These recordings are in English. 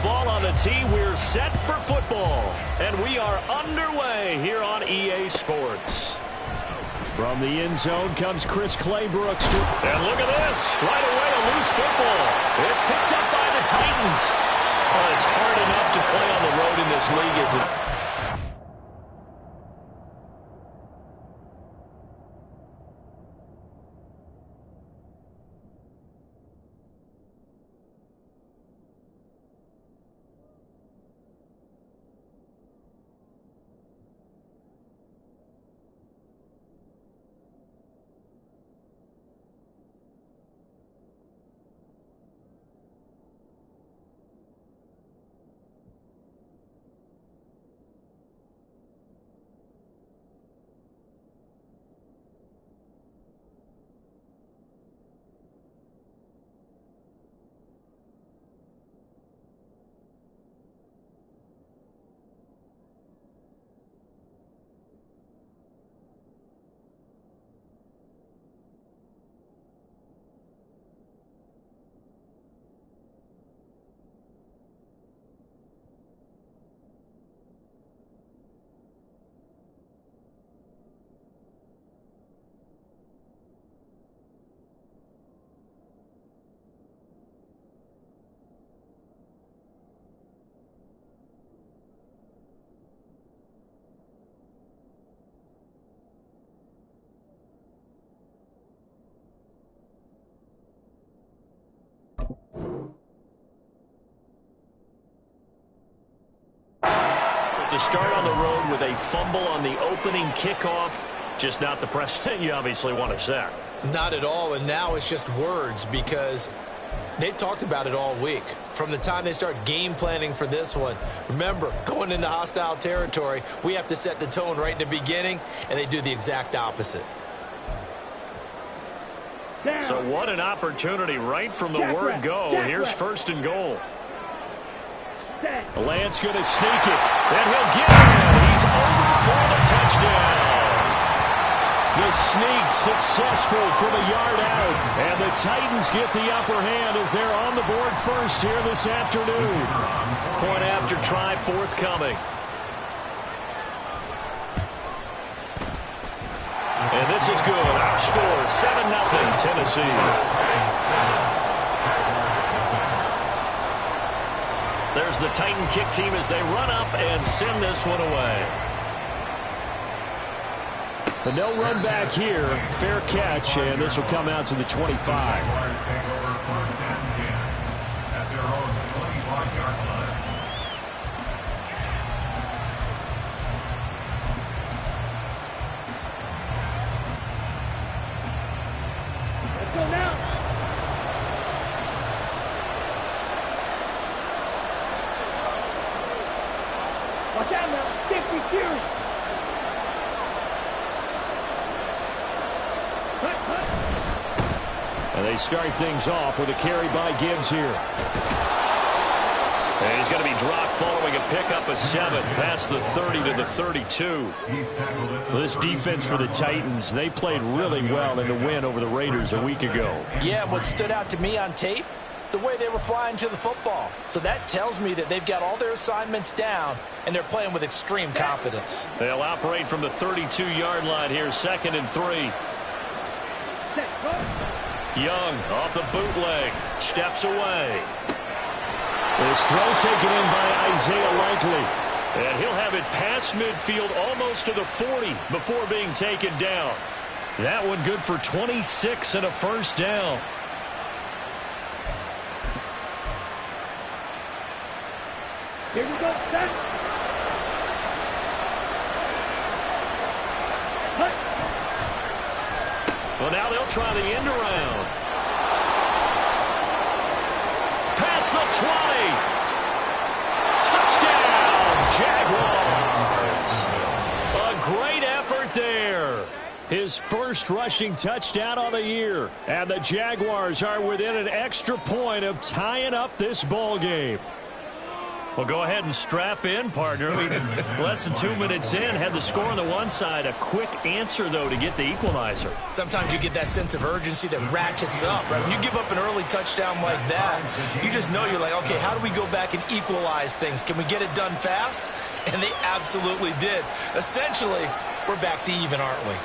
ball on the tee. We're set for football. And we are underway here on EA Sports. From the end zone comes Chris Claybrooks. And look at this. Right away, a loose football. It's picked up by the Titans. Oh, it's hard enough to play on the road in this league, isn't it? To start on the road with a fumble on the opening kickoff, just not the precedent you obviously want to set. Not at all, and now it's just words because they've talked about it all week. From the time they start game planning for this one, remember, going into hostile territory, we have to set the tone right in the beginning, and they do the exact opposite. So what an opportunity right from the word go. Here's first and goal. Lance going to sneak it, and he'll get it. He's over for the touchdown. The sneak successful from a yard out, and the Titans get the upper hand as they're on the board first here this afternoon. Point after try forthcoming. And this is good. Our score, 7-0 Tennessee. There's the Titan kick team as they run up and send this one away. But no run back here. Fair catch, and this will come out to the 25. Let's go now. Watch out now, 50 series. And they start things off with a carry by Gibbs here. And he's going to be dropped following a pickup of 7 past the 30 to the 32. Well, this defense for the Titans, they played really well in the win over the Raiders a week ago. Yeah, what stood out to me on tape, the way they were flying to the football. So that tells me that they've got all their assignments down, and they're playing with extreme confidence. They'll operate from the 32-yard line here, 2nd and 3. Young off the bootleg, steps away. This throw taken in by Isaiah Likely. And he'll have it past midfield almost to the 40 before being taken down. That one good for 26 and a first down. Here we go, set. Well, now they'll try the end around. Past the 20. Touchdown, Jaguars. A great effort there. His first rushing touchdown on the year. And the Jaguars are within an extra point of tying up this ball game. Well, go ahead and strap in, partner. Less than 2 minutes in, had the score on the one side. A quick answer, though, to get the equalizer. Sometimes you get that sense of urgency that ratchets up, right? When you give up an early touchdown like that, you just know you're like, okay, how do we go back and equalize things? Can we get it done fast? And they absolutely did. Essentially, we're back to even, aren't we?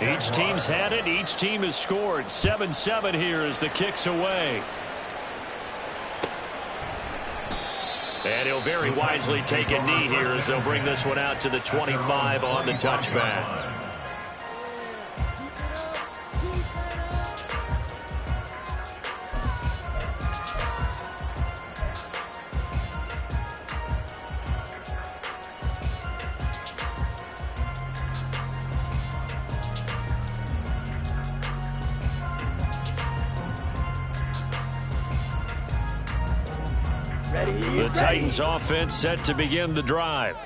Each team's had it. Each team has scored. 7-7 here as the kick's away. And he'll very wisely take a knee here as they'll bring this one out to the 25 on the touchback. The Titans offense set to begin the drive.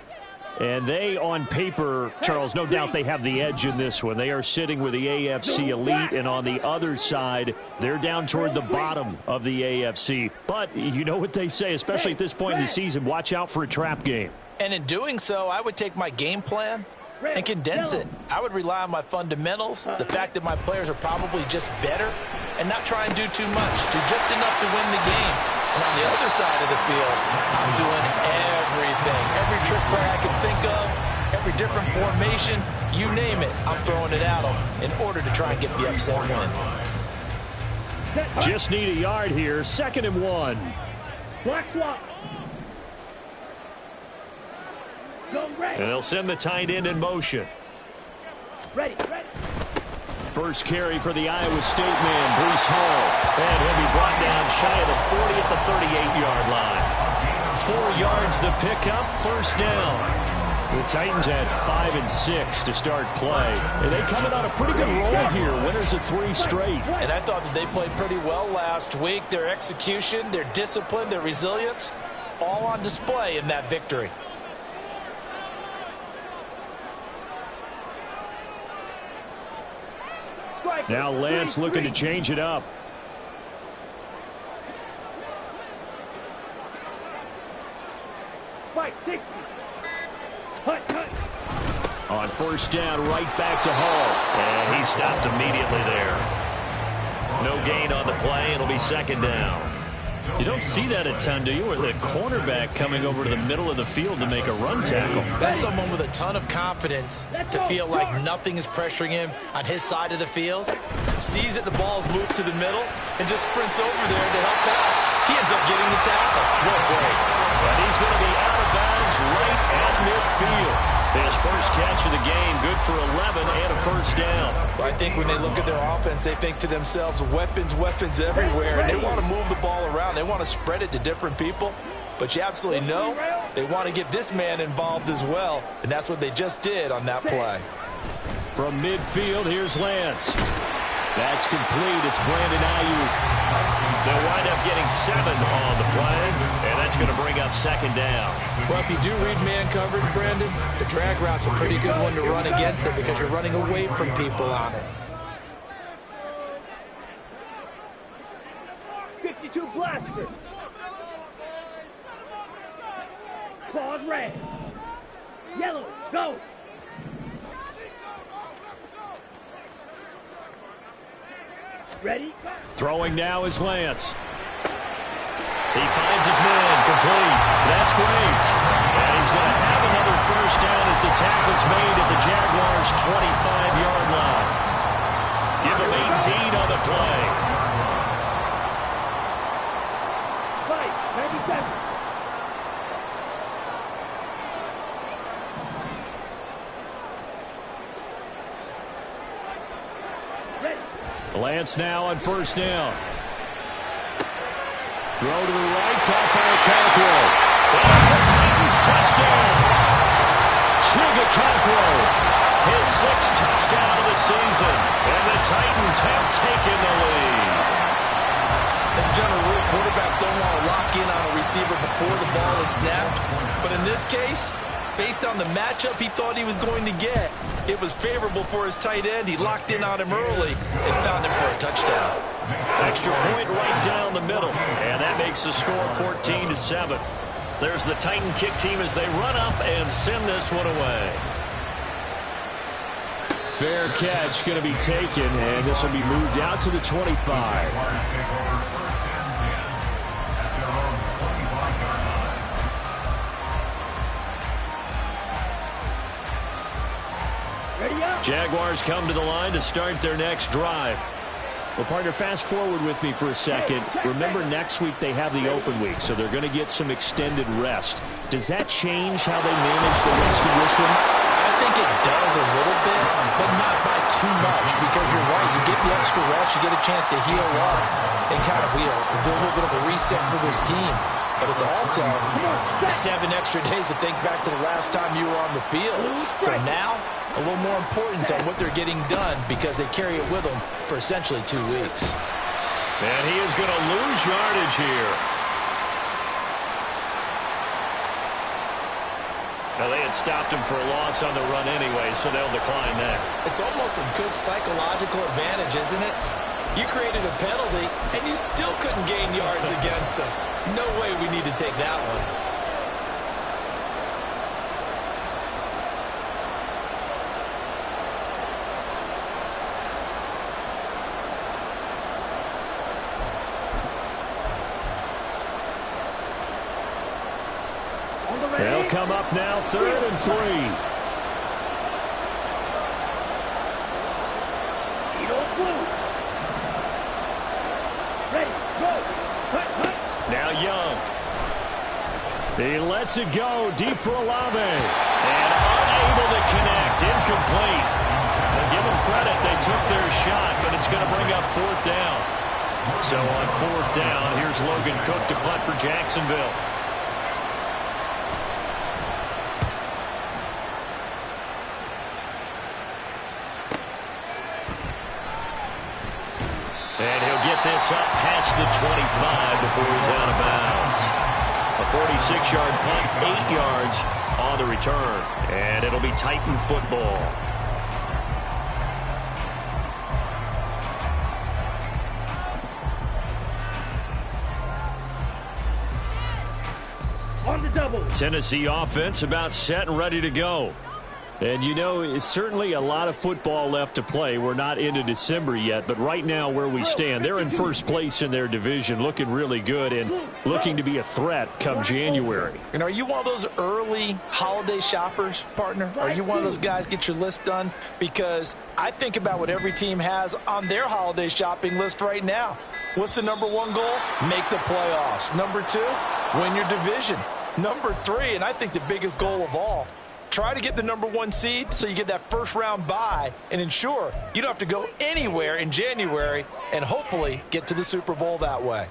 And they, on paper, Charles, no doubt they have the edge in this one. They are sitting with the AFC elite, and on the other side, they're down toward the bottom of the AFC. But you know what they say, especially at this point in the season, watch out for a trap game. And in doing so, I would take my game plan and condense it. I would rely on my fundamentals, the fact that my players are probably just better, and not try and do too much, do just enough to win the game. And on the other side of the field, I'm doing everything. Every trick play I can think of, every different formation, you name it, I'm throwing it at them in order to try and get the upset win. Just need a yard here, 2nd and 1. Black swap. And they'll send the tight end in motion. Ready. First carry for the Iowa State man, Breece Hall. And he'll be brought down shy of the 40 at the 38-yard line. 4 yards the pickup, 1st down. The Titans had 5 and 6 to start play. And they coming on a pretty good roll here, winners of 3 straight. And I thought that they played pretty well last week. Their execution, their discipline, their resilience, all on display in that victory. Now Lance looking to change it up. Fight 60. Cut. On 1st down, right back to Hall. And he stopped immediately there. No gain on the play. It'll be 2nd down. You don't see that a ton, do you? Where the cornerback coming over to the middle of the field to make a run tackle. That's someone with a ton of confidence to feel like nothing is pressuring him on his side of the field. Sees that the ball's moved to the middle and just sprints over there to help out. He ends up getting the tackle. Well played. And he's going to be out of bounds right at midfield. His first catch of the game, good for 11 and a 1st down. Well, I think when they look at their offense, they think to themselves, weapons everywhere, and they want to move the ball around. They want to spread it to different people, but you absolutely know they want to get this man involved as well, and that's what they just did on that play. From midfield, here's Lance. That's complete. It's Brandon Ayuk. They'll wind up getting 7 on the play, and that's going to bring up 2nd down. Well, if you do read man coverage, Brandon, the drag route's a pretty good one to run against it because you're running away from people on it. 52 blaster. Claws red. Yellow, go. Ready? Throwing now is Lance. He finds his man, complete. That's Graves. And he's going to have another 1st down as the tackle's made at the Jaguars' 25-yard line. Give him 18 on the play. Fight, 97. Lance now on 1st down. Throw to the right, caught by Cockrell. That's a Titans touchdown. Chigga Cockrell, his 6th touchdown of the season, and the Titans have taken the lead. As a general rule, quarterbacks don't want to lock in on a receiver before the ball is snapped. But in this case, based on the matchup he thought he was going to get, It was favorable for his tight end. He locked in on him early and found him for a touchdown. Extra point right down the middle. And that makes the score 14-7. There's the Titan kick team as they run up and send this one away. Fair catch going to be taken, and this will be moved out to the 25. Jaguars come to the line to start their next drive. Well, partner, fast forward with me for a second. Remember, next week they have the open week, so they're going to get some extended rest. Does that change how they manage the rest of this one? I think it does a little bit, but not by too much, because you're right. You get the extra rest, you get a chance to heal up and kind of do a little bit of a reset for this team. But it's also 7 extra days to think back to the last time you were on the field. So now, a little more importance on what they're getting done because they carry it with them for essentially 2 weeks. And he is going to lose yardage here. Now, they had stopped him for a loss on the run anyway, so they'll decline that. It's almost a good psychological advantage, isn't it? You created a penalty, and you still couldn't gain yards against us. No way we need to take that one. They'll come up now, 3rd and 3. Ready, go. Now Young. He lets it go deep for Olave. And unable to connect. Incomplete. Well, give them credit. They took their shot, but it's going to bring up 4th down. So on 4th down, here's Logan Cook to punt for Jacksonville. And he'll get this up past the 25 before he's out of bounds. A 46-yard punt, 8 yards on the return. And it'll be Titan football. On the double. Tennessee offense about set and ready to go. And, you know, it's certainly a lot of football left to play. We're not into December yet, but right now where we stand, they're in first place in their division, looking really good and looking to be a threat come January. And are you one of those early holiday shoppers, partner? Are you one of those guys get your list done? Because I think about what every team has on their holiday shopping list right now. What's the number 1 goal? Make the playoffs. Number 2, win your division. Number 3, and I think the biggest goal of all, try to get the number 1 seed so you get that first-round bye and ensure you don't have to go anywhere in January and hopefully get to the Super Bowl that way.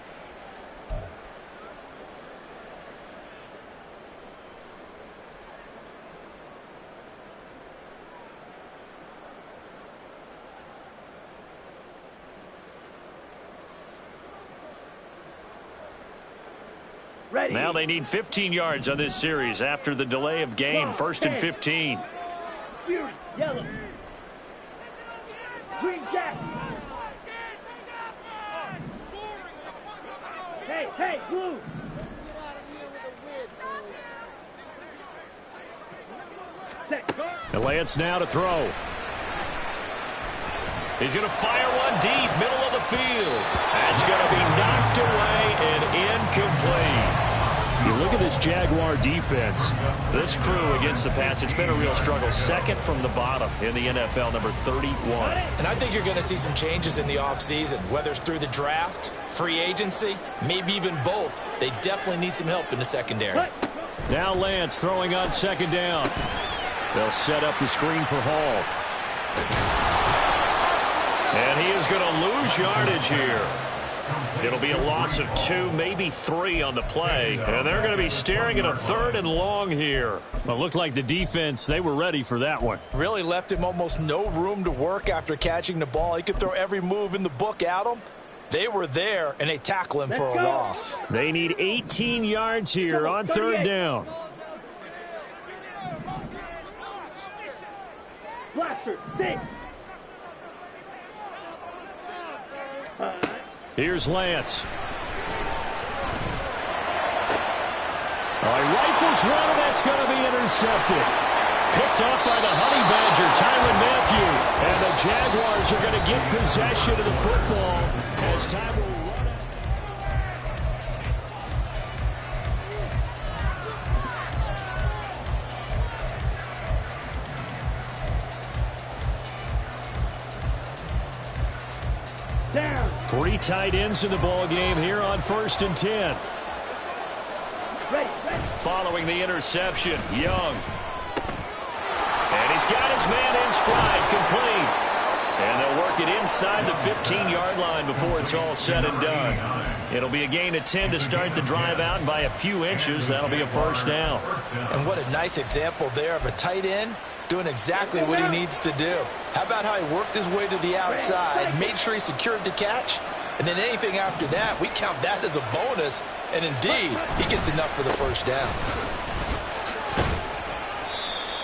Ready. Now they need 15 yards on this series after the delay of game. 1st and 15. Fury, yellow. Green jack. Hey, blue. The Lance now to throw. He's going to fire one deep, middle of the field. That's going to be knocked away and incomplete. You look at this Jaguar defense. This crew against the pass, it's been a real struggle. 2nd from the bottom in the NFL, number 31. And I think you're going to see some changes in the offseason, whether it's through the draft, free agency, maybe even both. They definitely need some help in the secondary. Now Lance throwing on 2nd down. They'll set up the screen for Hall. And he is going to lose yardage here. It'll be a loss of 2, maybe 3 on the play. And they're going to be staring at a 3rd and long here. Well, it looked like the defense, they were ready for that one. Really left him almost no room to work after catching the ball. He could throw every move in the book at him. They were there, and they tackle him for a loss. They need 18 yards here on 3rd down. Blaster, stay. Here's Lance. He rifles one, and that's going to be intercepted. Picked off by the Honey Badger, Tyrann Mathieu. And the Jaguars are going to get possession of the football as time will run out. Down. 3 tight ends in the ball game here on 1st and 10. Ready. Following the interception, Young. And he's got his man in stride, complete. And they'll work it inside the 15-yard line before it's all said and done. It'll be a gain of 10 to start the drive out, and by a few inches, that'll be a first down. And what a nice example there of a tight end doing exactly what he needs to do. How about how he worked his way to the outside, made sure he secured the catch, and then anything after that, we count that as a bonus. And indeed, he gets enough for the first down.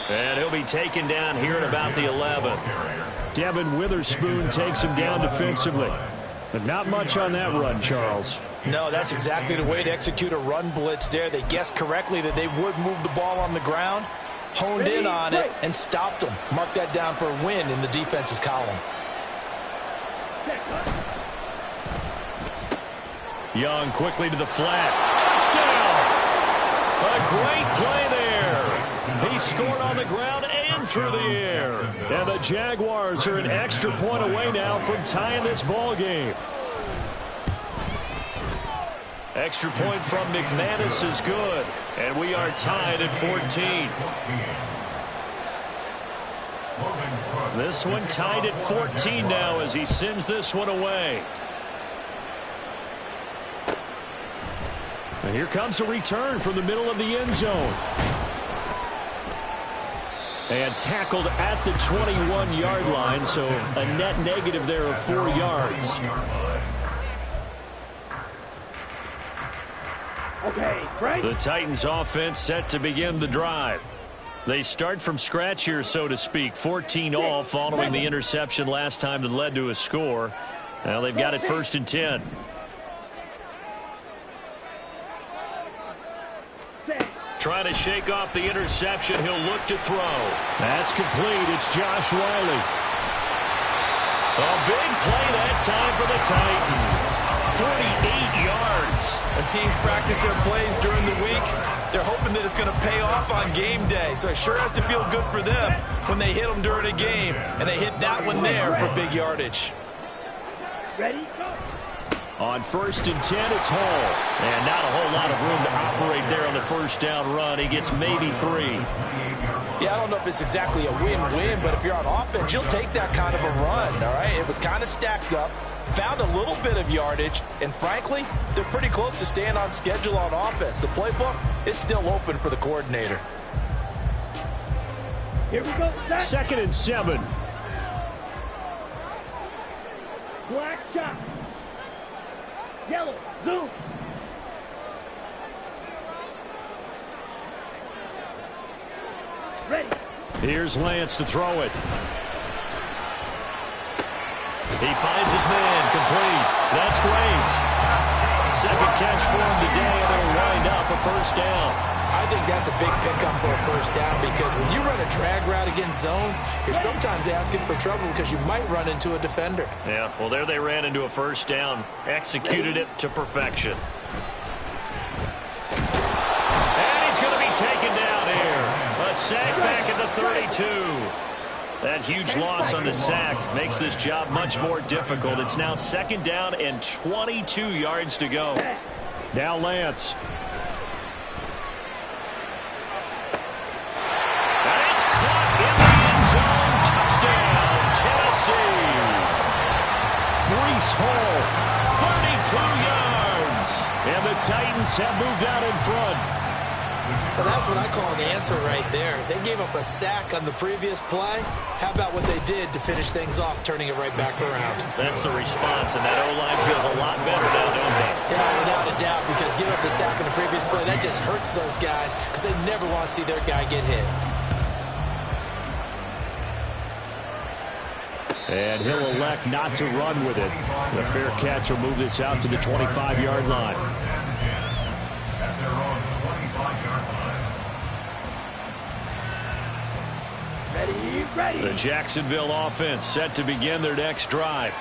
And he'll be taken down here at about the 11. Devin Witherspoon takes him down defensively. But not much on that run, Charles. No, that's exactly the way to execute a run blitz there. They guessed correctly that they would move the ball on the ground, honed in on it, and stopped them. Mark that down for a win in the defense's column. Young quickly to the flat. Touchdown! A great play there. He scored on the ground and through the air. And the Jaguars are an extra point away now from tying this ball game. Extra point from McManus is good. And we are tied at 14. This one tied at 14 now as he sends this one away. And here comes a return from the middle of the end zone. And tackled at the 21-yard line, so a net negative there of 4 yards. Okay, right. The Titans offense set to begin the drive. They start from scratch here, so to speak. 14 all following the interception last time that led to a score. Now they've got it 1st and 10. Trying to shake off the interception. He'll look to throw. That's complete. It's Josh Wiley. A big play that time for the Titans. 48 yards. When teams practice their plays during the week, they're hoping that it's going to pay off on game day. So it sure has to feel good for them when they hit them during a game. And they hit that one there for big yardage. Ready, go. On 1st and 10, it's Hall. And not a whole lot of room to operate there on the first down run. He gets maybe 3. Yeah, I don't know if it's exactly a win-win, but if you're on offense, you'll take that kind of a run, all right? It was kind of stacked up, found a little bit of yardage, and frankly, they're pretty close to staying on schedule on offense. The playbook is still open for the coordinator. Here we go. 2nd and 7. Black shot. Yellow, zoom. Ready. Here's Lance to throw it. He finds his man, complete. That's Graves. 2nd catch for him today, and they'll wind up a first down. I think that's a big pickup for a first down because when you run a drag route against zone, you're sometimes asking for trouble because you might run into a defender. Yeah, well, there they ran into a first down, executed it to perfection. And he's going to be taken down here. A sack back at the 32. That huge loss on the sack makes this job much more difficult. It's now 2nd down and 22 yards to go. Now Lance. Hall, 32 yards, and the Titans have moved out in front. Well, that's what I call an answer right there. They gave up a sack on the previous play. How about what they did to finish things off, turning it right back around? That's the response, and that O-line feels a lot better now, don't they? Yeah, without a doubt, because giving up the sack on the previous play, that just hurts those guys because they never want to see their guy get hit. And he'll elect not to run with it. The fair catch will move this out to the 25-yard line. Ready. The Jacksonville offense set to begin their next drive.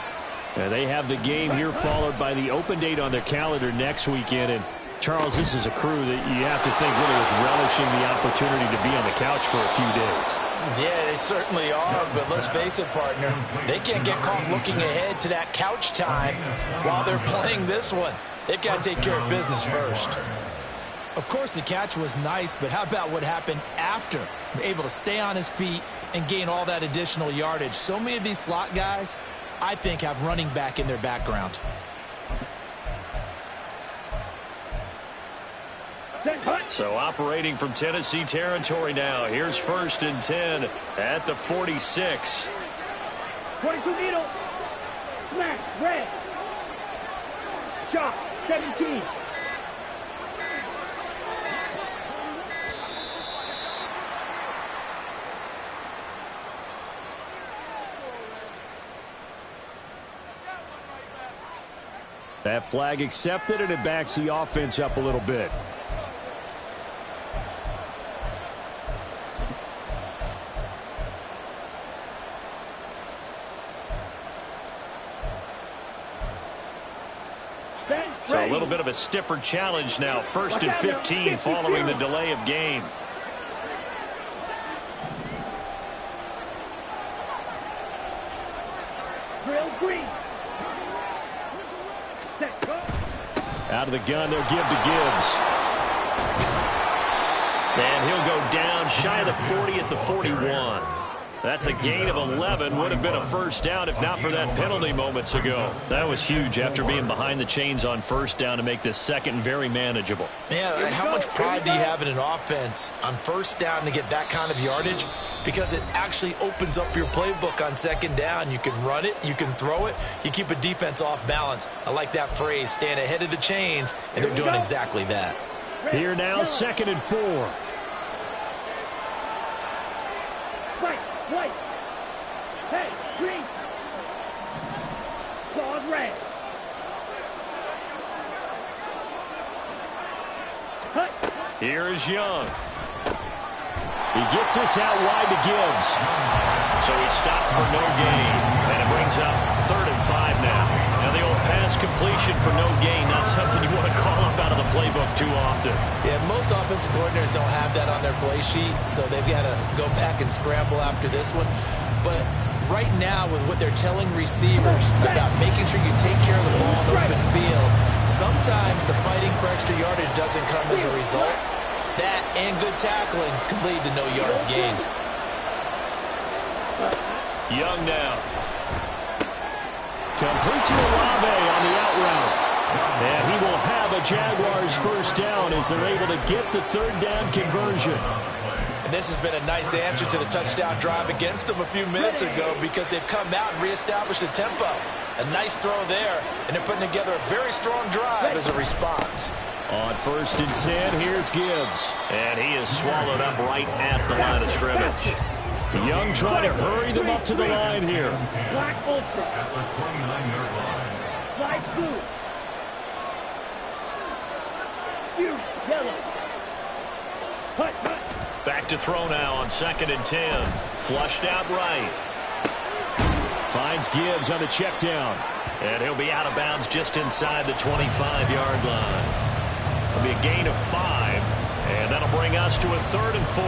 And they have the game here followed by the open date on their calendar next weekend. And Charles, this is a crew that you have to think really is relishing the opportunity to be on the couch for a few days. Yeah, they certainly are, but let's face it, partner, they can't get caught looking ahead to that couch time while they're playing this one. They've got to take care of business first. Of course, the catch was nice, but how about what happened after? Able to stay on his feet and gain all that additional yardage. So many of these slot guys, I think, have running back in their background. So operating from Tennessee territory now. Here's 1st and 10 at the 46. 22 needle. Smash. Red. Shot. 17. That flag accepted, and it backs the offense up a little bit. So a little bit of a stiffer challenge now. 1st and 15 following the delay of game. Out of the gun, they'll give to Gibbs. And he'll go down shy of the 40 at the 41. That's a gain of 11. Would have been a first down if not for that penalty moments ago. That was huge after being behind the chains on first down to make this second very manageable. Yeah, how much pride do you have in an offense on first down to get that kind of yardage? Because it actually opens up your playbook on second down. You can run it, you can throw it, you keep a defense off balance. I like that phrase, staying ahead of the chains, and they're doing exactly that. Here now, 2nd and 4. White. Hey, green. Claws red. Here is Young. He gets this out wide to Gibbs. So he stopped for no gain. And it brings up 3rd and 5 now. Now the old pass completion for no gain, not something you want to call up out of the playbook too often. Yeah, most offensive coordinators don't have that on their play sheet, so they've got to go back and scramble after this one. But right now, with what they're telling receivers about making sure you take care of the ball in the open field, sometimes the fighting for extra yardage doesn't come as a result. That and good tackling can lead to no yards gained. Young now. Complete to Olave on the out route. And he will have a Jaguars first down as they're able to get the 3rd down conversion. And this has been a nice answer to the touchdown drive against them a few minutes ago because they've come out and reestablished the tempo. A nice throw there, and they're putting together a very strong drive as a response. On 1st and 10, here's Gibbs. And he is swallowed up right at the line of scrimmage. Young trying to hurry them up to the line here. Black ultra. Light blue. Yellow. Back to throw now on 2nd and 10. Flushed out right. Finds Gibbs on the check down. And he'll be out of bounds just inside the 25-yard line. It'll be a gain of 5, and that'll bring us to a 3rd and 4.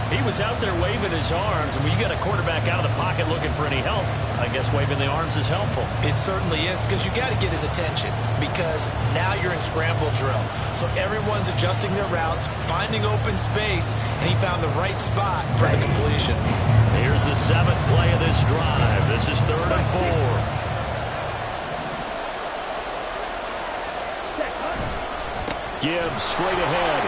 He was out there waving his arms, and when you got a quarterback out of the pocket looking for any help, I guess waving the arms is helpful. It certainly is, because you got to get his attention, because now you're in scramble drill. So everyone's adjusting their routes, finding open space, and he found the right spot for the completion. Here's the 7th play of this drive. This is 3rd and 4. Gibbs straight ahead.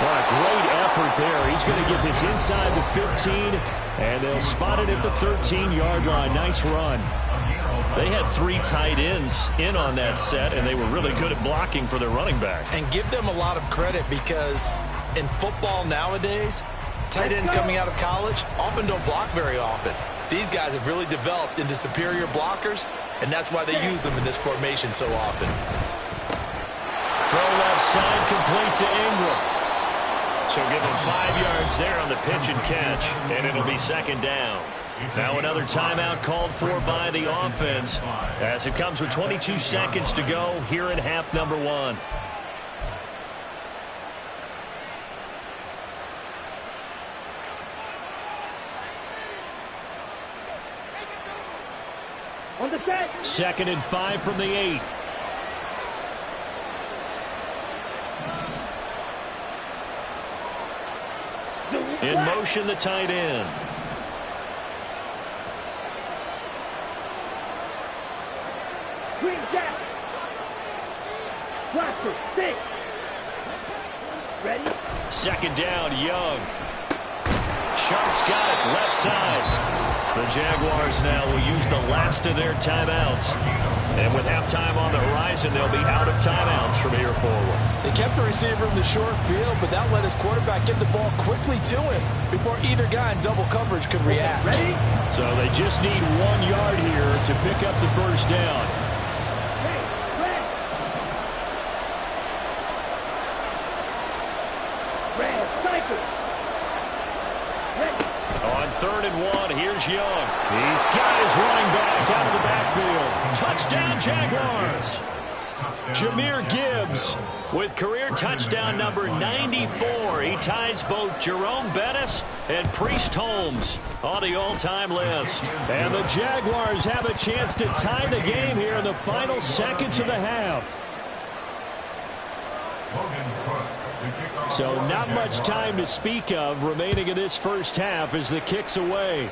What a great effort there. He's going to get this inside the 15, and they'll spot it at the 13-yard line. Nice run. They had 3 tight ends in on that set, and they were really good at blocking for their running back. And give them a lot of credit because in football nowadays, tight ends coming out of college often don't block very often. These guys have really developed into superior blockers, and that's why they use them in this formation so often. Throw left side, complete to Ingram. So give him 5 yards there on the pitch and catch, and it'll be second down. Now another timeout called for by the offense as it comes with 22 seconds to go here in half number 1. On the set. 2nd and 5 from the 8. In motion, the tight end. Green jack. Blaster, 6. Ready? 2nd down, Young. Sharp's got it, left side. The Jaguars now will use the last of their timeouts. And with halftime on the horizon, they'll be out of timeouts from here forward. They kept the receiver in the short field, but that let his quarterback get the ball quickly to him before either guy in double coverage could react. Ready? So they just need 1 yard here to pick up the first down. Hey, red. Red, cycle. Ready. On 3rd and 1, here's Young. He's got his running back out of the backfield. Touchdown, Jaguars. Jahmyr Gibbs with career touchdown number 94. He ties both Jerome Bettis and Priest Holmes on the all-time list. And the Jaguars have a chance to tie the game here in the final seconds of the half. So not much time to speak of remaining in this first half as the kick's away.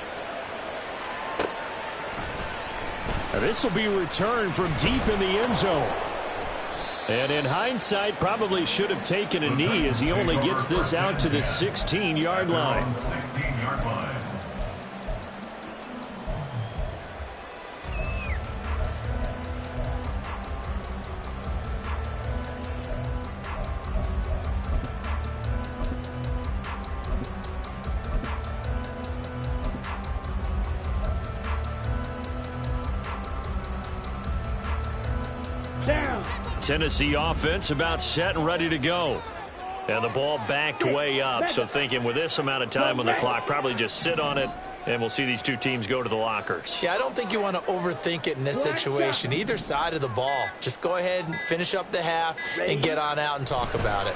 And this will be returned from deep in the end zone. And in hindsight, probably should have taken a knee as he only gets this out to the 16-yard line. Tennessee offense about set and ready to go. And the ball backed way up, so thinking with this amount of time on the clock, probably just sit on it, and we'll see these two teams go to the lockers. Yeah, I don't think you want to overthink it in this situation. Either side of the ball. Just go ahead and finish up the half and get on out and talk about it.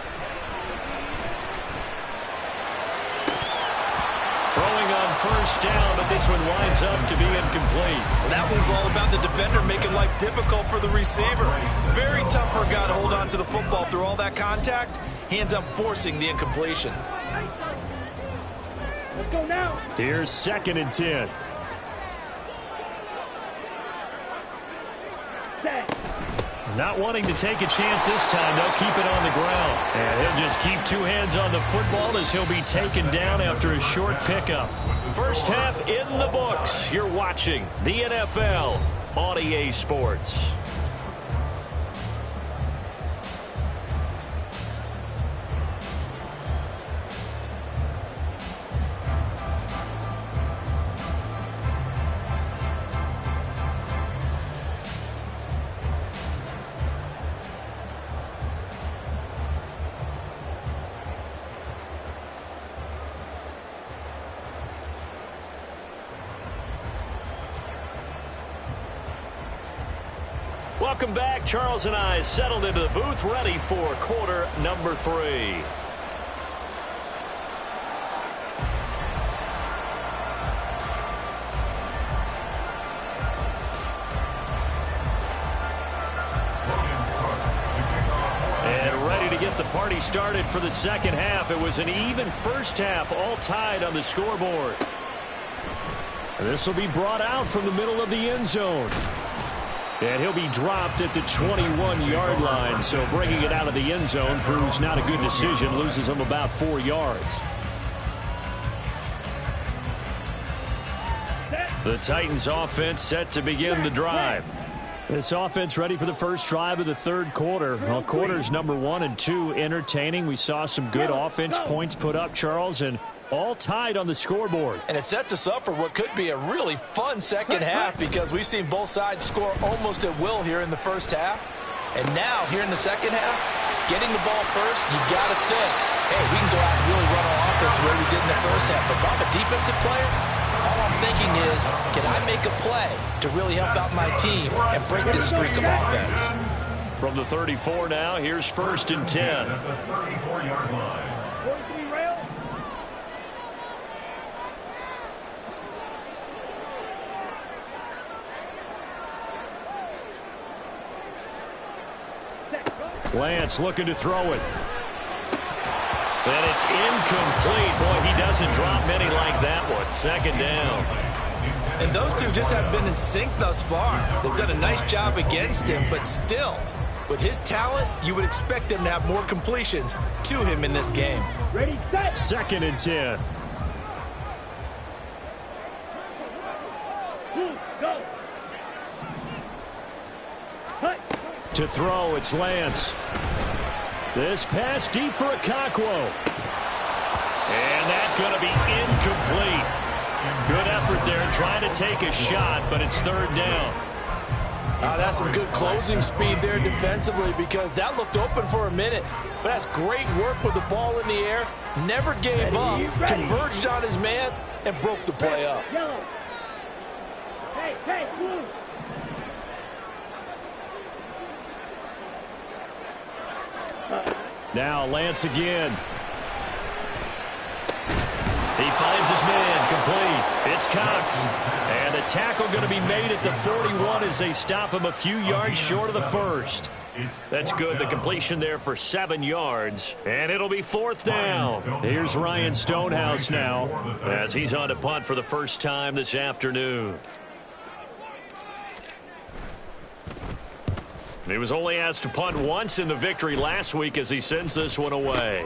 Throwing on first down, but this one winds up to be incomplete. Well, that one's all about the defender making life difficult for the receiver. Very tough for a guy to hold on to the football through all that contact. He ends up forcing the incompletion. Let's go now. Here's 2nd and 10. Set. Not wanting to take a chance this time, they'll keep it on the ground. And he'll just keep 2 hands on the football as he'll be taken down after a short pickup. First half in the books. You're watching the NFL on EA Sports. Welcome back. Charles and I settled into the booth, ready for quarter number 3. And ready to get the party started for the second half. It was an even first half, all tied on the scoreboard. This will be brought out from the middle of the end zone. And he'll be dropped at the 21-yard line, so bringing it out of the end zone proves not a good decision, loses him about 4 yards. The Titans offense set to begin the drive. This offense ready for the first drive of the third quarter. Well, quarters number 1 and 2 entertaining. We saw some good offense points put up, Charles, and all tied on the scoreboard. And it sets us up for what could be a really fun second half because we've seen both sides score almost at will here in the first half. And now, here in the second half, getting the ball first, you got to think, hey, we can go out and really run our offense the way we did in the first half. But if I'm a defensive player, all I'm thinking is, can I make a play to really help out my team and break this streak of offense? From the 34 now, here's 1st and 10. 43 rail. Lance looking to throw it. And it's incomplete. Boy, he doesn't drop many like that one. 2nd down. And those two just haven't been in sync thus far. They've done a nice job against him, but still, with his talent, you would expect them to have more completions to him in this game. Ready, set. 2nd and 10. Go. Cut. To throw, it's Lance. This pass deep for Okonkwo. And that's going to be incomplete. Good effort there trying to take a shot, but it's 3rd down. That's some good closing speed there defensively because that looked open for a minute. But that's great work with the ball in the air. Never gave up, converged on his man, and broke the play up. Yellow. Hey, blue. Now Lance again. He finds his man, complete. It's Cox. And a tackle going to be made at the 41 as they stop him a few yards short of the first. That's good. The completion there for 7 yards. And it'll be 4th down. Here's Ryan Stonehouse now as he's on to punt for the first time this afternoon. He was only asked to punt once in the victory last week as he sends this one away.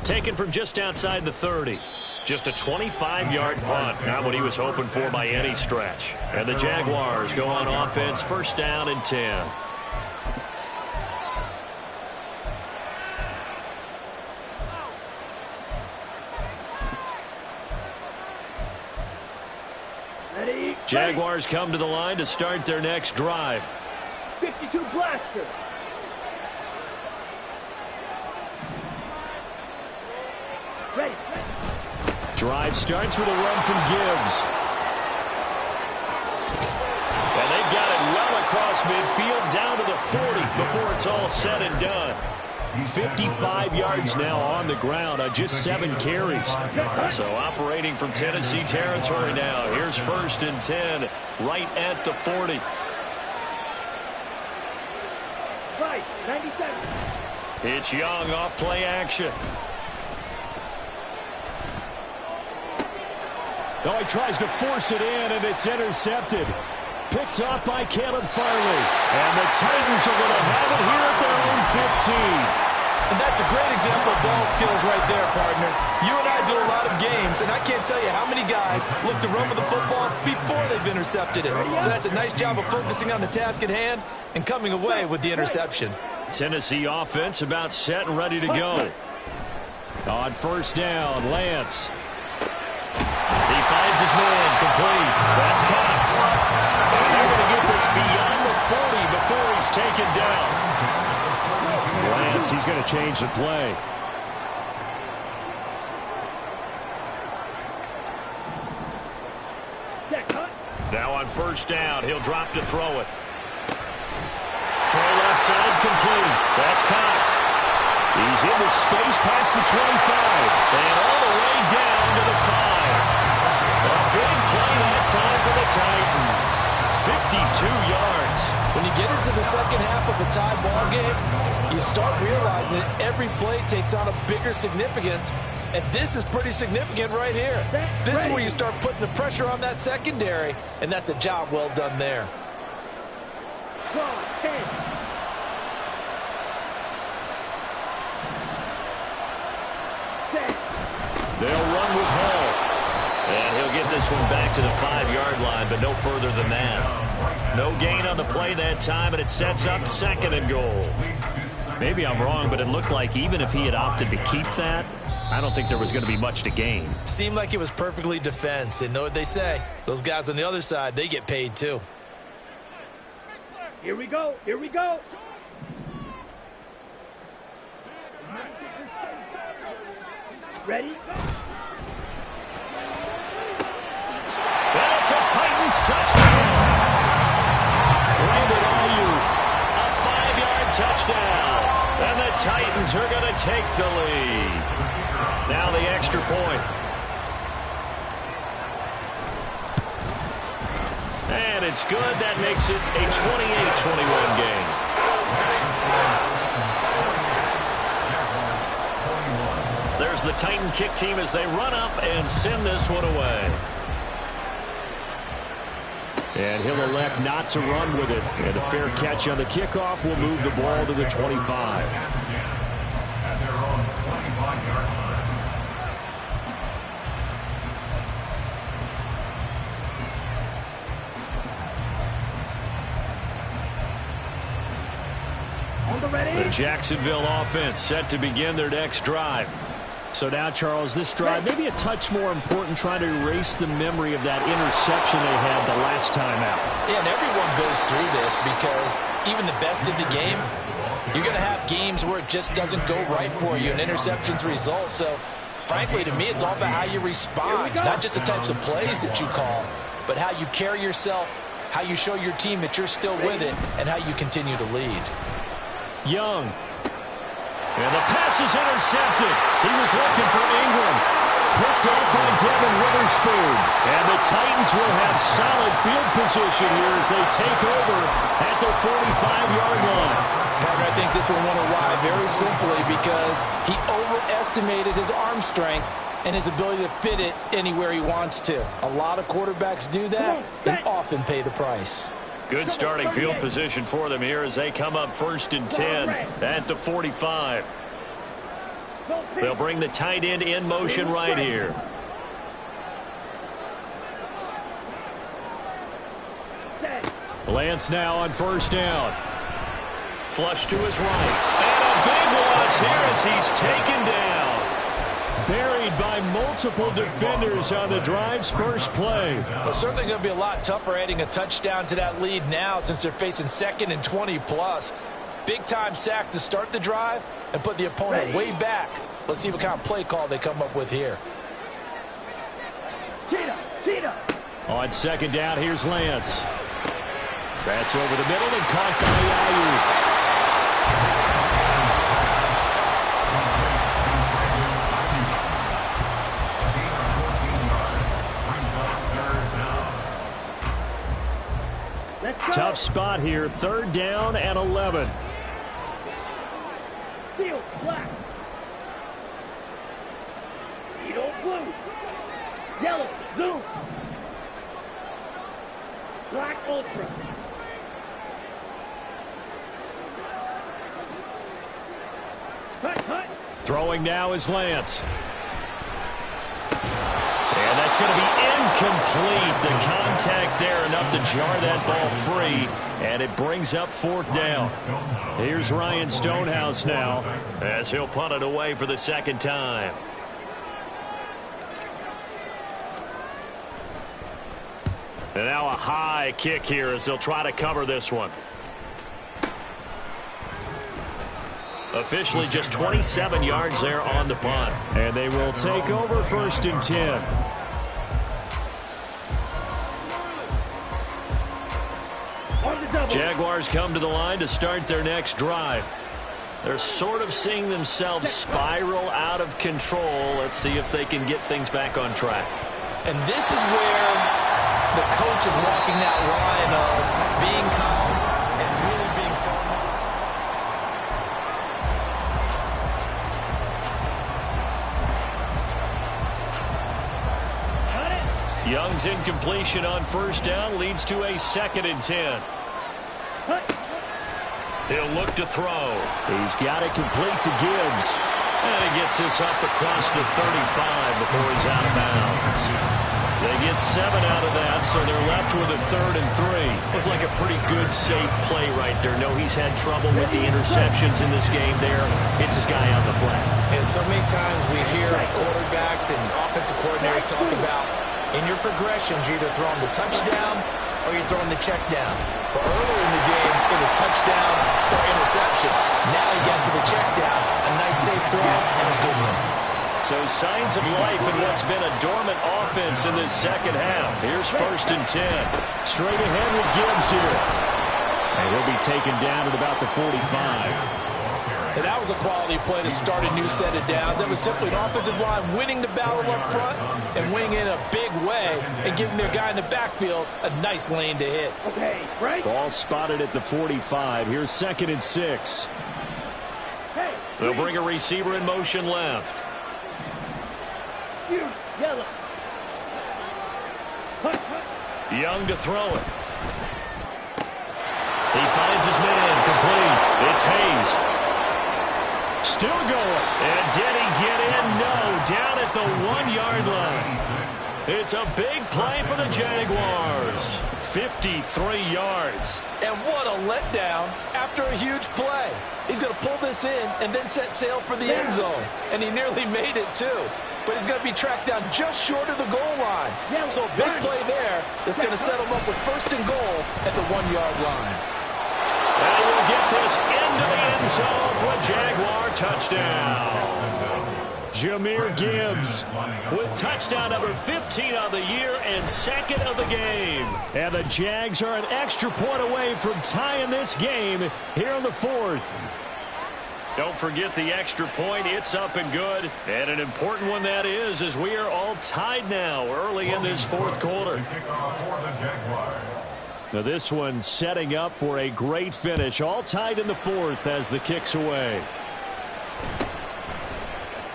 Taken from just outside the 30. Just a 25-yard punt. Not what he was hoping for by any stretch. And the Jaguars go on offense, 1st down and 10. Ready. Jaguars come to the line to start their next drive. 52 blaster. Ready. Drive starts with a run from Gibbs. And they've got it well across midfield down to the 40 before it's all said and done. 55 yards now on the ground on just 7 carries. So operating from Tennessee territory now. Here's 1st and 10 right at the 40. Right, 97. It's Young off play action. Oh, he tries to force it in, and it's intercepted. Picked off by Caleb Farley. And the Titans are going to have it here at their own 15. And that's a great example of ball skills right there, partner. You and I do a lot of games, and I can't tell you how many guys look to run with the football before they've intercepted it. So that's a nice job of focusing on the task at hand and coming away with the interception. Tennessee offense about set and ready to go. On 1st down, Lance. He finds his man, complete. That's Cox. And they're going to get this beyond the 40 before he's taken down. Lance, he's going to change the play. Now on 1st down, he'll drop to throw it. Throw left side, complete. That's Cox. He's in the space past the 25. And all the way down to the 5. A big play that time for the Titans. 52 yards. When you get into the second half of a tie ball game, you start realizing that every play takes on a bigger significance, and this is pretty significant right here. This is where you start putting the pressure on that secondary, and that's a job well done there. They'll run with Hall. And he'll get this one back to the 5-yard line, but no further than that. No gain on the play that time, and it sets up 2nd and goal. Maybe I'm wrong, but it looked like even if he had opted to keep that, I don't think there was going to be much to gain. Seemed like it was perfectly defense. And know what they say? Those guys on the other side, they get paid too. Here we go. Here we go. Ready? That's a Titans touchdown. Brandon Ayuk, a 5-yard touchdown. And the Titans are going to take the lead. Now the extra point. And it's good. That makes it a 28-21 game. There's the Titan kick team as they run up and send this one away. And he'll elect not to run with it. And a fair catch on the kickoff will move the ball to the 25. At their own 25-yard line. On the ready. The Jacksonville offense set to begin their next drive. So now, Charles, this drive maybe a touch more important, trying to erase the memory of that interception they had the last time out. Yeah, and everyone goes through this because even the best of the game, you're going to have games where it just doesn't go right for you and interceptions result. So, frankly, to me, it's all about how you respond, not just the types of plays that you call, but how you carry yourself, how you show your team that you're still with it, and how you continue to lead. Young. And the pass is intercepted. He was looking for Ingram. Picked up by Devin Witherspoon. And the Titans will have solid field position here as they take over at the 45-yard line. Partner, I think this will win why very simply because he overestimated his arm strength and his ability to fit it anywhere he wants to. A lot of quarterbacks do that and often pay the price. Good starting field position for them here as they come up 1st and 10 at the 45. They'll bring the tight end in motion right here. Lance now on 1st down. Flush to his right. And a big loss here as he's taken down. Buried by multiple defenders on the drive's first play. Well, certainly going to be a lot tougher adding a touchdown to that lead now since they're facing 2nd and 20+. Big-time sack to start the drive and put the opponent way back. Let's see what kind of play call they come up with here. On 2nd down, here's Lance. That's over the middle and caught by Ayuk. Tough spot here. 3rd down and 11. Field black. Field blue. Yellow zoom. Black ultra. Cut. Throwing now is Lance. And that's going to be incomplete. The contact there enough to jar that ball free, and it brings up 4th down. Here's Ryan Stonehouse now as he'll punt it away for the 2nd time. And now a high kick here as they'll try to cover this one. Officially just 27 yards there on the punt. And they will take over 1st and 10. Jaguars come to the line to start their next drive. They're sort of seeing themselves spiral out of control. Let's see if they can get things back on track. And this is where the coach is walking that line of being calm and really being firm. Young's incompletion on 1st down leads to a 2nd and 10. He'll look to throw. He's got it complete to Gibbs. And he gets this up across the 35 before he's out of bounds. They get 7 out of that, so they're left with a 3rd and 3. Looked like a pretty good, safe play right there. No, he's had trouble with the interceptions in this game there. Hits his guy on the flat. And so many times we hear quarterbacks and offensive coordinators talk about, in your progressions, you're either throwing the touchdown or you're throwing the check down. But earlier in the game, it was touchdown or interception. Now he got to the check down. A nice safe throw and a good one. So signs of life in what's been a dormant offense in this second half. Here's 1st and 10. Straight ahead with Gibbs here. And he'll be taken down at about the 45. And that was a quality play to start a new set of downs. That was simply an offensive line winning the battle up front and winning in a big way and giving their guy in the backfield a nice lane to hit. Okay, right? Ball spotted at the 45. Here's 2nd and 6. Hey, They'll bring a receiver in motion left. you, yellow. Young to throw it. He finds his man complete. It's Hayes. Still going. And did he get in? No. Down at the 1-yard line. It's a big play for the Jaguars. 53 yards. And what a letdown after a huge play. He's going to pull this in and then set sail for the end zone. And he nearly made it, too. But he's going to be tracked down just short of the goal line. So a big play there that's going to set him up with 1st and goal at the 1-yard line. And we'll get this into the end zone for a Jaguar touchdown. Jahmyr Gibbs with touchdown number 15 on the year and 2nd of the game. And the Jags are an extra point away from tying this game here in the 4th. Don't forget the extra point. It's up and good. And an important one that is, as we are all tied now early in this 4th quarter. Now this one setting up for a great finish. All tied in the 4th as the kick's away.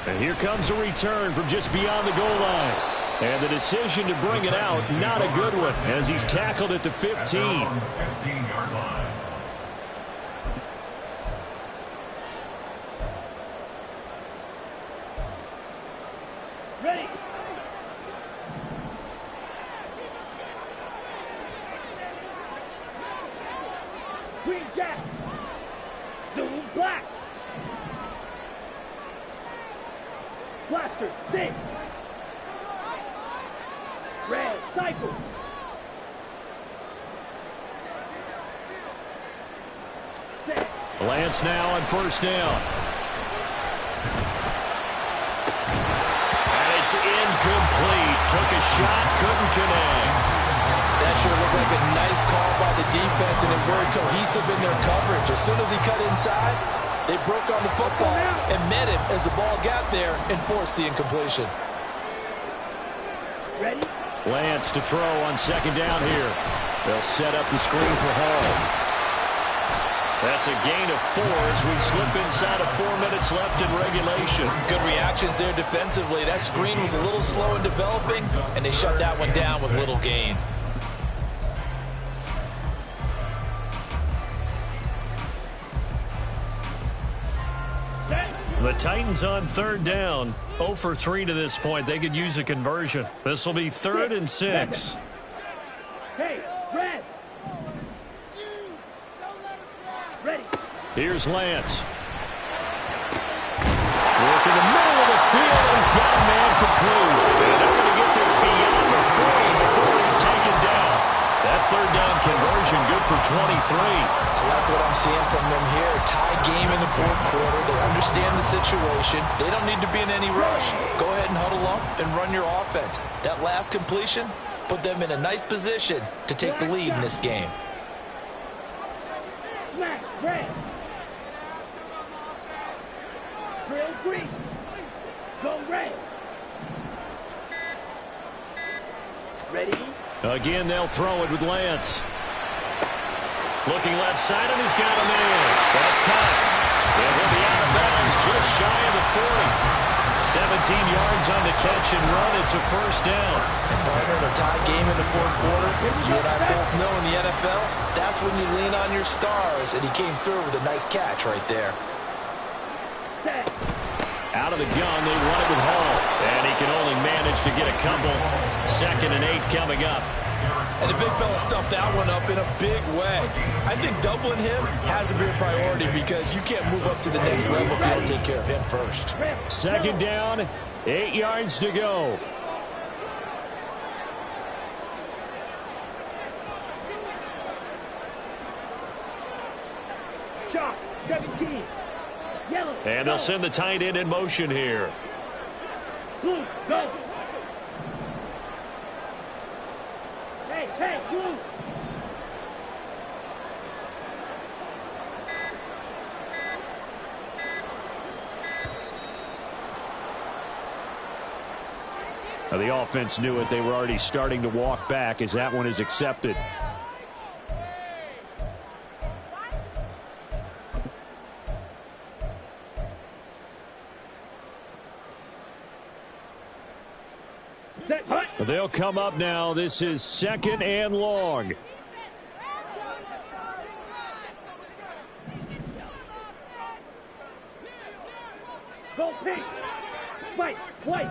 And here comes a return from just beyond the goal line. And the decision to bring it out, not a good one, as he's tackled at the 15. 15-yard line. Ready. Green jack. Zoom black. Blaster, stick. Red, cycle. Set. Lance now on 1st down. And it's incomplete. Took a shot, couldn't connect. That sure looked like a nice call by the defense, and they're very cohesive in their coverage. As soon as he cut inside, they broke on the football and met him as the ball got there and forced the incompletion. Ready? Lance to throw on 2nd down here. They'll set up the screen for Hall. That's a gain of 4 as we slip inside of 4 minutes left in regulation. Good reactions there defensively. That screen was a little slow in developing, and they shut that one down with little gain. The Titans on 3rd down. 0 for 3 to this point. They could use a conversion. This will be 3rd and 6. Hey, red. Ready. Here's Lance. Work in the middle of the field. He's got a man complete. And they're going to get this beyond the 40 before it's taken down. That 3rd down conversion good for 23. I like what I'm seeing from them here. Tie game in the 4th quarter. They understand the situation. They don't need to be in any rush. Go ahead and huddle up and run your offense. That last completion put them in a nice position to take the lead in this game. Smash, red. Drill green. Go red. Ready? Again, they'll throw it with Lance. Looking left side, and he's got a man. That's Cox. And he'll be out of bounds just shy of the 40. 17 yards on the catch and run. It's a 1st down. And partner, in a tie game in the 4th quarter, you and I both know in the NFL, that's when you lean on your stars, and he came through with a nice catch right there. Set. Out of the gun, they run it with Hall. And he can only manage to get a couple. 2nd and 8 coming up. And the big fella stuffed that one up in a big way. I think doubling him has to be a priority because you can't move up to the next level if you don't take care of him first. 2nd down, 8 yards to go. Shot, 17. Yellow. And they'll send the tight end in motion here. Blue, go. Hey, blue. Now, the offense knew it. They were already starting to walk back as that one is accepted. They'll come up now. This is 2nd and long. Go pink. Fight, white.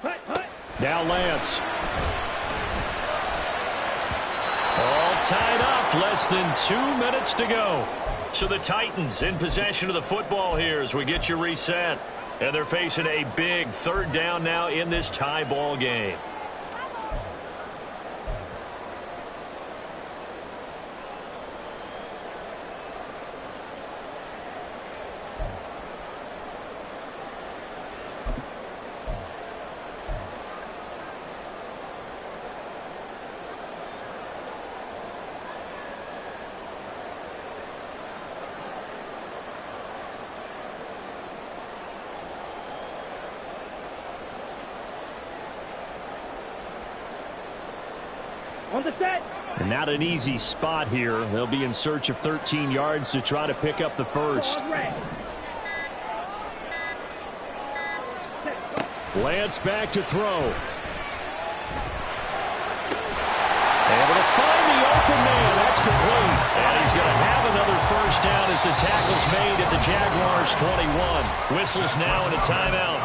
Hut. Now Lance. All tied up. Less than 2 minutes to go. So the Titans in possession of the football here as we get you reset. And they're facing a big 3rd down now in this tie ball game. On the set. And not an easy spot here. They'll be in search of 13 yards to try to pick up the first. Lance back to throw. Able to find the open man. That's complete. And he's going to have another first down as the tackle's made at the Jaguars' 21. Whistles now and a timeout.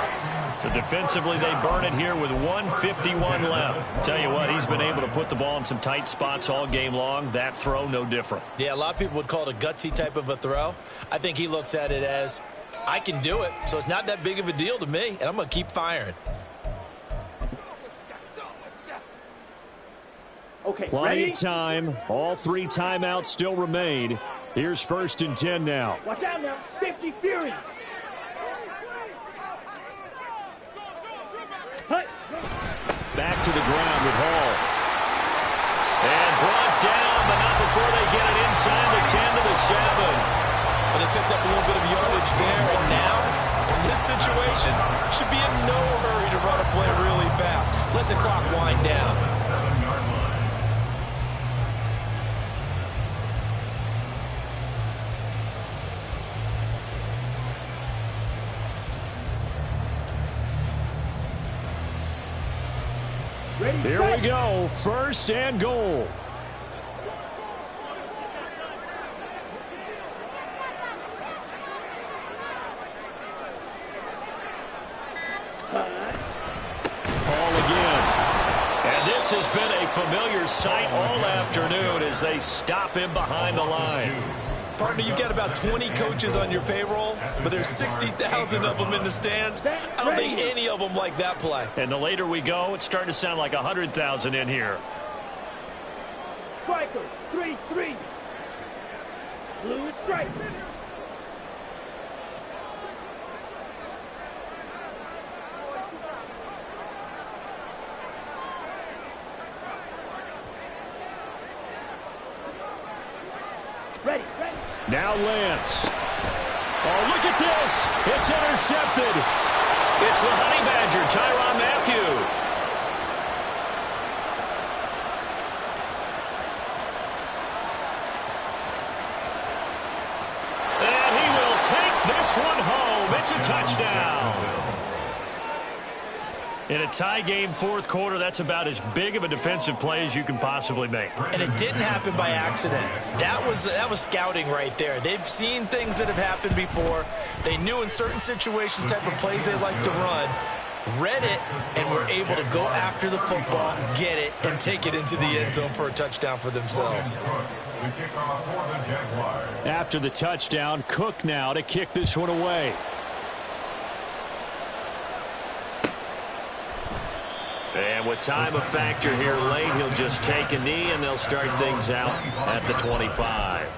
So defensively, they burn it here with 1:51 left. Tell you what, he's been able to put the ball in some tight spots all game long. That throw, no different. Yeah, a lot of people would call it a gutsy type of a throw. I think he looks at it as, I can do it, so it's not that big of a deal to me, and I'm going to keep firing. Okay, plenty ready? of time. All 3 timeouts still remain. Here's 1st and 10 now. Watch out now. Safety Fury. Hut. Back to the ground with Hall. And brought down, but not before they get it inside the 10 to the 7. Well, they picked up a little bit of yardage there, and now, in this situation, should be in no hurry to run a play really fast. Let the clock wind down. 7-yard line. Ready, Here set. we go. 1st and goal. Ball again. And this has been a familiar sight all afternoon as they stop him behind the line. Partner, you've got about 20 coaches on your payroll, but there's 60,000 of them in the stands. I don't think any of them like that play. And the later we go, it's starting to sound like 100,000 in here. Striker, 3-3. Blue is strike. Ready. Now Lance. Oh, look at this. It's intercepted. It's the Honey Badger, Tyrann Mathieu. And he will take this one home. It's a touchdown. In a tie game fourth quarter, that's about as big of a defensive play as you can possibly make. And it didn't happen by accident. That was scouting right there. They've seen things that have happened before. They knew in certain situations the type of plays they like to run, read it, and were able to go after the football, get it, and take it into the end zone for a touchdown for themselves. After the touchdown, Cook now to kick this one away. And with time a factor here late, he'll just take a knee, and they'll start things out at the 25.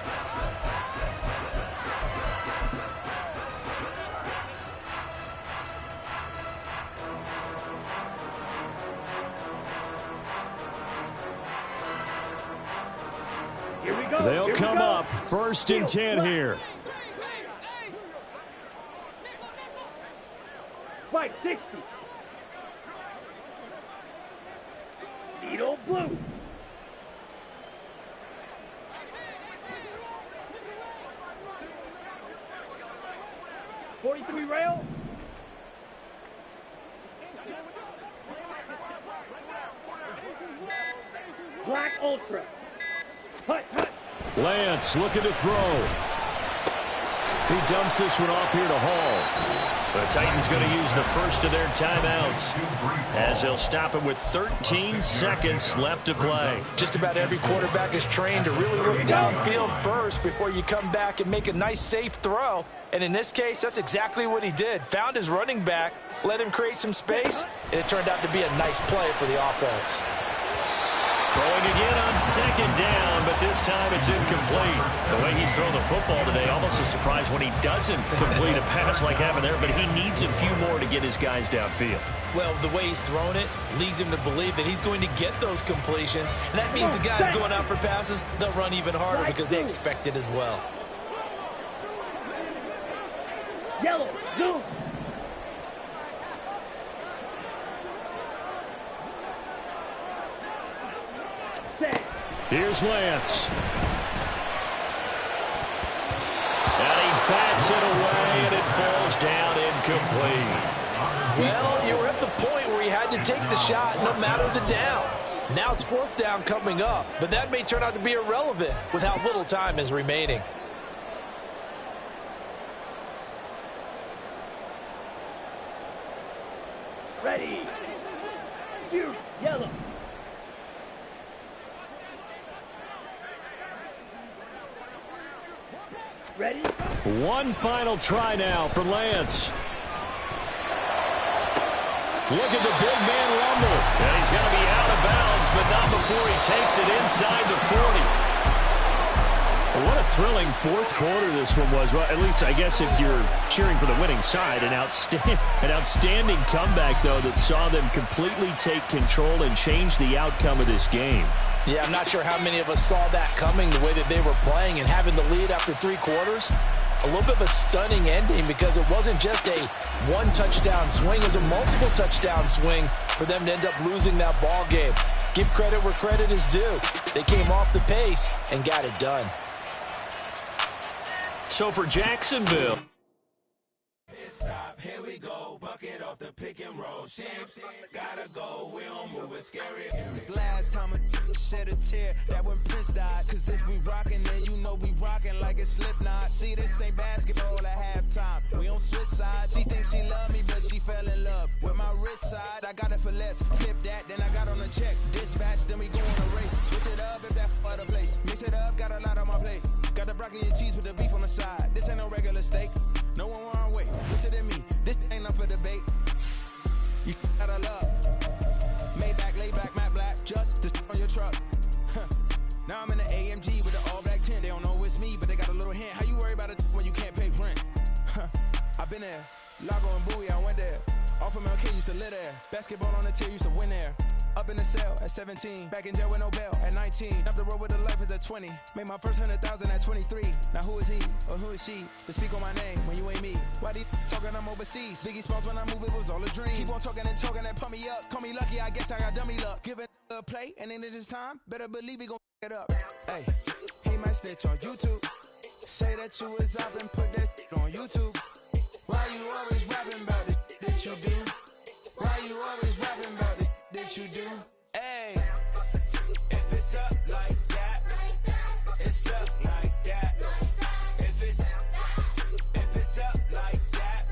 Here we go. They'll Here we come go. up first and 10 here. Spike 60. Needle blue. .43 rail. Black Ultra. Hut, hut. Lance looking to throw. He dumps this one off here to Hall. The Titans going to use the first of their timeouts as they'll stop it with 13 seconds left to play. Just about every quarterback is trained to really look downfield first before you come back and make a nice, safe throw. And in this case, that's exactly what he did. Found his running back, let him create some space, and it turned out to be a nice play for the offense. Throwing again on second down, but this time it's incomplete. The way he's thrown the football today, almost a surprise when he doesn't complete a pass like happened there, but he needs a few more to get his guys downfield. Well, the way he's thrown it leads him to believe that he's going to get those completions, and that means the guys going out for passes, they'll run even harder because they expect it as well. Yellow, zoom. Set. Here's Lance. And he bats it away, and it falls down incomplete. Well, you were at the point where you had to take the shot no matter the down. Now it's fourth down coming up, but that may turn out to be irrelevant with how little time is remaining. Ready. You, yellow. Ready. One final try now for Lance. Look at the big man rumble. And he's going to be out of bounds, but not before he takes it inside the 40. What a thrilling fourth quarter this one was. Well, at least I guess if you're cheering for the winning side, an outstanding comeback, though, that saw them completely take control and change the outcome of this game. Yeah, I'm not sure how many of us saw that coming, the way that they were playing and having the lead after 3 quarters. A little bit of a stunning ending because it wasn't just a one-touchdown swing. It was a multiple touchdown swing for them to end up losing that ball game. Give credit where credit is due. They came off the pace and got it done. So for Jacksonville, Here we go, bucket off the pick and roll. Shit, gotta go, we don't move it scary. Last time a shed a tear, that when Prince died. Cause if we rockin', then you know we rockin' like it's Slipknot. See, this ain't basketball at halftime. We on switch sides. She thinks she love me, but she fell in love with my rich side. I got it for less. Flip that, then I got on a check. Dispatch, then we go on a race. Switch it up if that other place. Mix it up, got a lot on my plate. Got the broccoli and cheese with the beef on the side. This ain't no regular steak. No one wrong way. Richer than me. This ain't up for debate. You gotta love. Maybach, lay back, matte black. Just to on your truck. Now I'm in the AMG with the all black tint. They don't know it's me, but they got a little hint. How you worry about it when you can't pay rent? I've been there. Lago and Bowie, I went there. Off of MLK, used to live there. Basketball on the tier, used to win there. Up in the cell at 17. Back in jail with no bail at 19. Up the road with the life is at 20. Made my first 100,000 at 23. Now who is he or who is she to speak on my name when you ain't me? Why they talking I'm overseas? Biggie Smalls when I move it was all a dream. Keep on talking and pump me up. Call me lucky, I guess I got dummy luck. Give it a play and then it's time. Better believe he gon' it up. Hey, he might snitch on YouTube. Say that you was up and put that on YouTube. Why you always rapping about it that you do? Why you always what you do. Hey, if it's up like that, it's stuck like that. If it's up like that,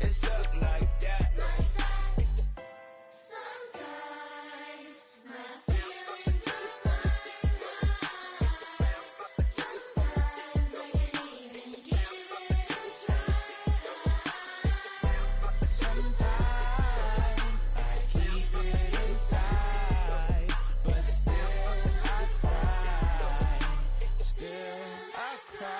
it's stuck like that. Sometimes my feelings are blind. Sometimes I can't even give it a try. Sometimes I keep it inside, but still I cry. Still I cry.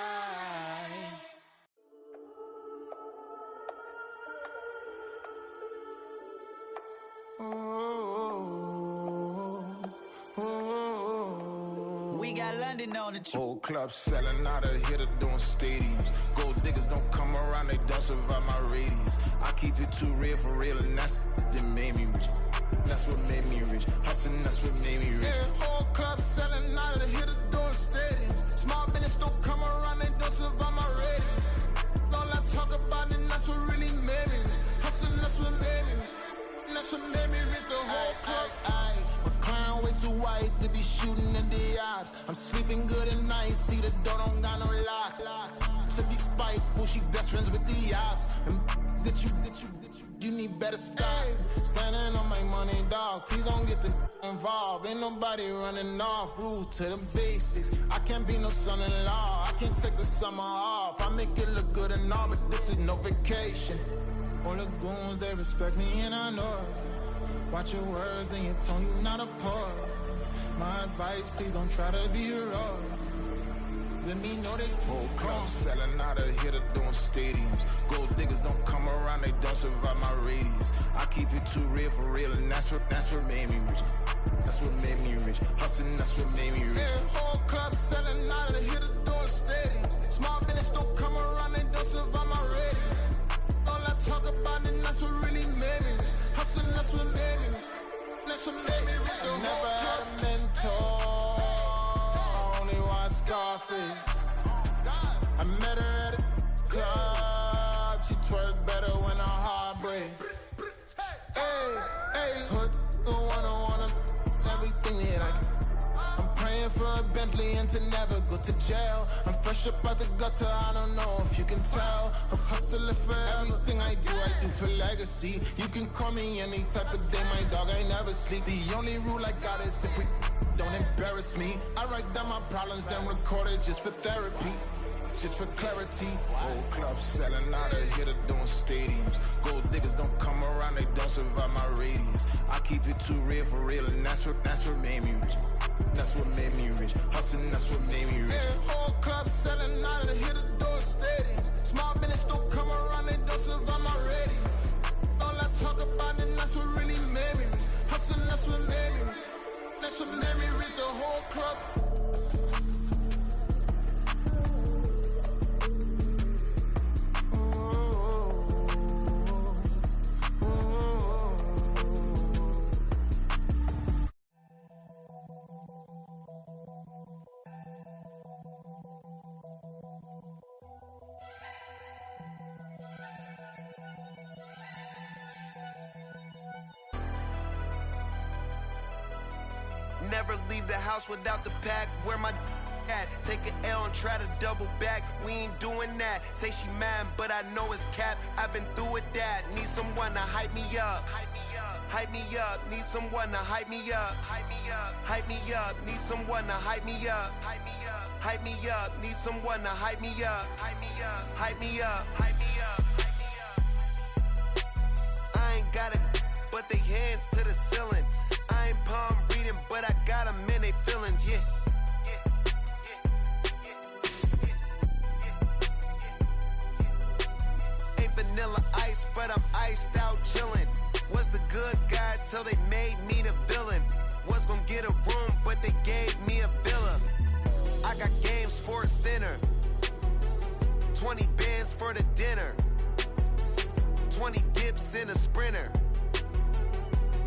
We got London on the trip. Whole club selling out of hitter doing stadiums. Gold diggers don't come around, they don't survive my radius. I keep it too real for real, and that's that made me rich. That's what made me rich. Hustling, that's what made me rich. Yeah, whole club selling out of the hitters doing stadiums. Small business don't come around, they don't survive my radius. All I talk about, and that's what really made me rich. Hustling, that's what made me rich. That's what made me rich. The whole club. My crown way too white to be shooting in the eyes. I'm sleeping good at night, see the door don't got no locks. To be spiteful, she best friends with the ops. And you need better stop. Standing on my money, dog. Please don't get the involved. Ain't nobody running off. Rules to the basics. I can't be no son-in-law. I can't take the summer off. I make it look good and all, but this is no vacation. All the goons, they respect me and I know it. Watch your words and your tone, you not a poet. My advice, please don't try to be heroic. Let me know they whole club selling out of hitter doing stadiums. Gold diggers don't come around, they don't survive my radius. I keep it too real for real, and that's what made me rich. That's what made me rich. Hustling, that's what made me rich. Yeah, whole club selling out of the hitters doing stadiums. Small business don't come around, they don't survive my radius. All I talk about, and that's what really made me rich. Hustling, that's what made me rich. That's what made me rich. I never had a mentor. Only one Scarface. I met her at a club. She twerk better when her heart breaks. Hey, hood, wanna everything that I can. I'm praying for a Bentley and to never go to jail. I'm fresh up out the gutter, I don't know if you can tell. I'm hustling for everything I do for legacy. You can call me any type of day, my dog, I never sleep. The only rule I got is if we don't embarrass me. I write down my problems, then record it just for therapy. Just for clarity. Whole club selling out of hitter doing stadiums. Gold diggers don't come around, they don't survive my radius. I keep it too real for real, and that's what made me rich. That's what made me rich. Hustling, that's what made me rich. Yeah, whole club selling out of the hitters doing stadiums. Small business don't come around, they don't survive my radius. All I talk about, and that's what really made me rich. Hustling, that's what made me rich. That's what made me rich. The whole club. Never leave the house without the pack. Where my at? Take an L and try to double back. We ain't doing that. Say she mad, but I know it's cap. I've been through with that. Need someone to hype me up. Hype me up. Need someone to hype me up. Hype me up. Need someone to hype me up. Hype me up. Need someone to hype me up. Hype me up. I ain't got it, but they hands to the ceiling. I ain't palm reading, but I got them in they feelings, yeah. Ain't vanilla ice, but I'm iced out chillin'. Was the good guy till they made me the villain. Was gonna get a room, but they gave me a villa. I got Game Sports Center. 20 bands for the dinner. 20 dips in a Sprinter.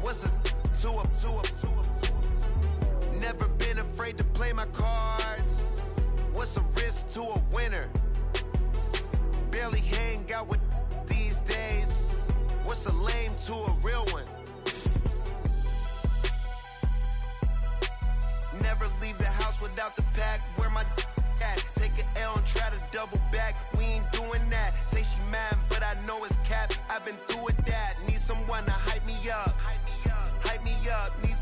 What's a two up. Never been afraid to play my cards. What's a risk to a winner? Barely hang out with these days. What's a lame to a real one?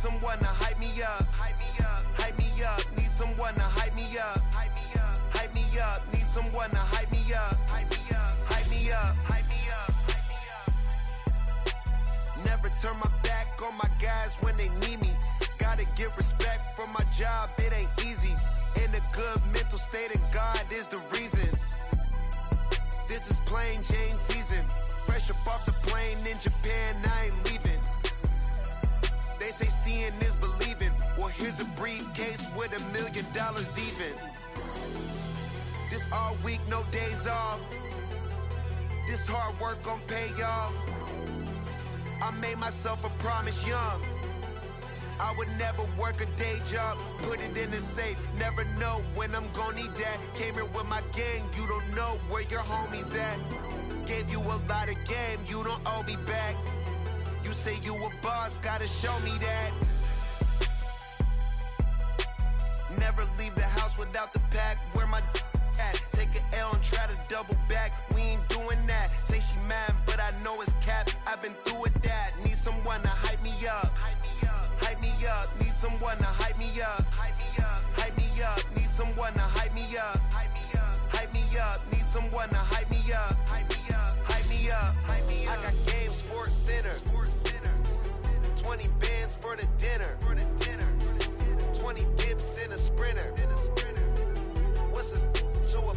someone to hype me up. Hype me up. Hype me up. Need someone to hype me up. Hype me up. Hype me up. Need someone to hype me up. Hype me up. Hype me up. Hype me up. Hype me up. Never turn my back on my guys when they need me. Gotta give respect for my job, it ain't easy. In a good mental state, and God is the reason. This is plain Jane season. Fresh up off the plane in Japan, I ain't leaving. They say seeing is believing. Well, here's a briefcase with $1 million even. This all week, no days off. This hard work gon' pay off. I made myself a promise young. I would never work a day job, put it in the safe. Never know when I'm gon' need that. Came here with my gang, you don't know where your homies at. Gave you a lot of game, you don't owe me back. You say you a boss, gotta show me that. Never leave the house without the pack, where my at. Take an L and try to double back, we ain't doing that. Say she mad, but I know it's cap, I've been through with that. Need someone to hype me up. Hype me up. Hype me up, need someone to hype me up. Hype me up. Hype me up, need someone to hype me up. Hype me up. Hype me up, need someone to hype me up. Hype me up. Hype me up. Hype me up. I got Game Sports Center. 20 bands for the dinner. 20 dips in a sprinter. What's a two up?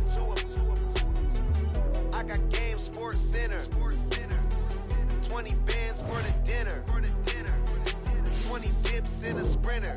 I got Game Sports Center. 20 bands for the dinner. 20 dips in a sprinter.